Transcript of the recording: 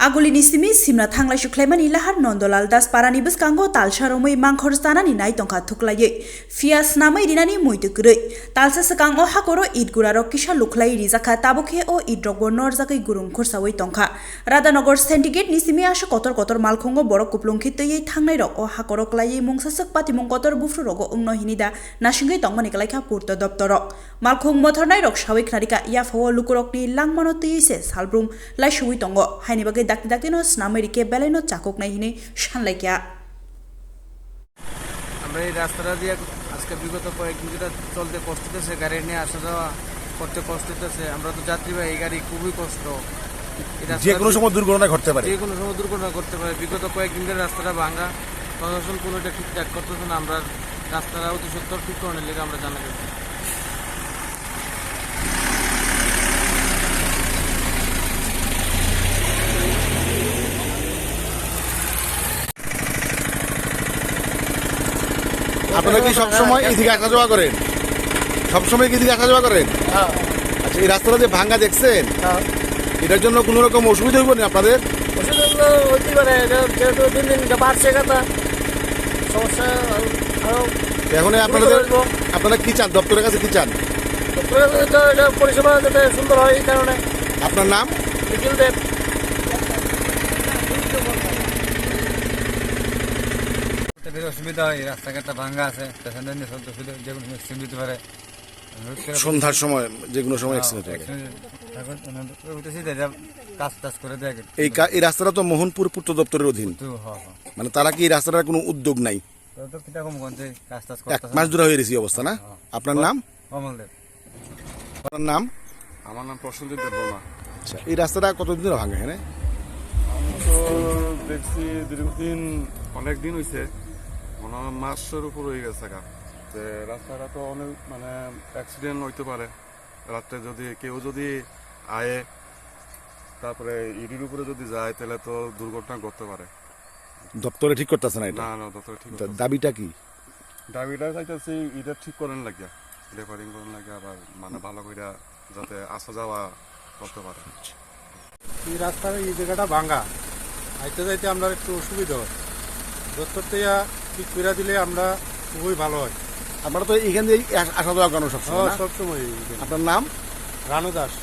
Agulini simi Simna thanglai shuklaimani lahar nondolal das parani beskango talsharomui Mangkhor stanani nai Tongkha thuklaye fias namai rinani muitukrei talsa sekango hakoro idguraro kisha luklai rizakha tabukhe o idrogbo norzakai gurung khursawai Tongkha Radhanogor syndicate ni simi asho kotor malkhongo borok kuplungkhitei thangnai rok o hakoro klai mungsasak patimung kotor bufru rogo ungno hinida nasingai tongmani klaikha purto doptorok malkhong mothornai rok sawik narika yafawo lukurokni langmano teise salbrum lai shui tongo haini bagai dakti no snamerike beleno chakok nai hine shanlaikya আমরা এই রাস্তাটা দিয়ে আজকে বিগত কয়েকদিন ধরে চলতে কষ্ট হচ্ছে গাড়ি নিয়ে আসা যাওয়া করতে কষ্ট হচ্ছে আমরা তো যাত্রীবাহী এই গাড়ি খুবই কষ্ট যে কোনো সময় দুর্ঘটনা ঘটতে পারে বিগত কয়েকদিন ধরে রাস্তাটা ভাঙা প্রশাসন কোনোটা ঠিকঠাক করতেছে না আমরা রাস্তাটা অতি সত্তর ঠিক করানোর লেগে আমরা জানা গেছি আপনারা কি সবসময় এদিকে আসা যাওয়া করেন সবসময় কি এদিকে আসা যাওয়া করেন আচ্ছা এই রাস্তাটা যে ভাঙা দেখছেন এটার জন্য কোনো রকম অসুবিধা হইব না আপনাদের অসুবিধা হতে পারে যেহেতু দিন দিন বাড়ছে কথা সমস্যা এখন আপনারা কি চান দপ্তরের কাছে কি চান পরিষেবা যাতে সুন্দর হয় এই কারণে আপনার নাম নিখিল দেব অসুবিধা হয় রাস্তাঘাটটা ভাঙা আছে প্যাসেঞ্জার নিয়ে চলতে যে কোনো অ্যাক্সিডেন্ট দিতে পারে সন্ধ্যার সময় যে কোনো সময় অ্যাক্সিডেন্ট হয় কাজ করে দেয় এই রাস্তাটা তো মোহনপুর পূর্ত দপ্তরের অধীন মানে তারা কি এই রাস্তাটার কোনো উদ্যোগ নাই এক মাস ধরে হয়ে গেছে অবস্থা না আপনার নাম অমল দেব আপনার নাম আমার নাম প্রসেনজিৎ দেববর্মা। আচ্ছা এই রাস্তাটা কতদিন ধরে ভাঙা এখানে তো দেখছি দীর্ঘদিন অনেক দিন হয়েছে মনে হয় মাসের উপর হয়ে গেছে রাস্তাটা তো অনেক মানে অ্যাক্সিডেন্ট হইতে পারে রাত্রে যদি কেউ যদি আয়ে তারপরে ইডির উপরে যদি যায় তাহলে তো দুর্ঘটনা ঘটতে পারে দপ্তরে ঠিক করতেছে না এটা না দপ্তরে ঠিক দাবিটা কি দাবিটা চাইতেছি এটা ঠিক করেন লাগে রেপারিং করেন লাগে আবার মানে ভালো করে যাতে আসা যাওয়া করতে পারে এই রাস্তার এই জায়গাটা ভাঙা আইতে যাইতে আমরা একটু অসুবিধা হয় দপ্তর থেকে ঠিক করে দিলে আমরা খুবই ভালো হয় আপনারা তো এখান দিয়ে আসা যাওয়া করেন সবসময় সবসময় আপনার নাম রানু দাস।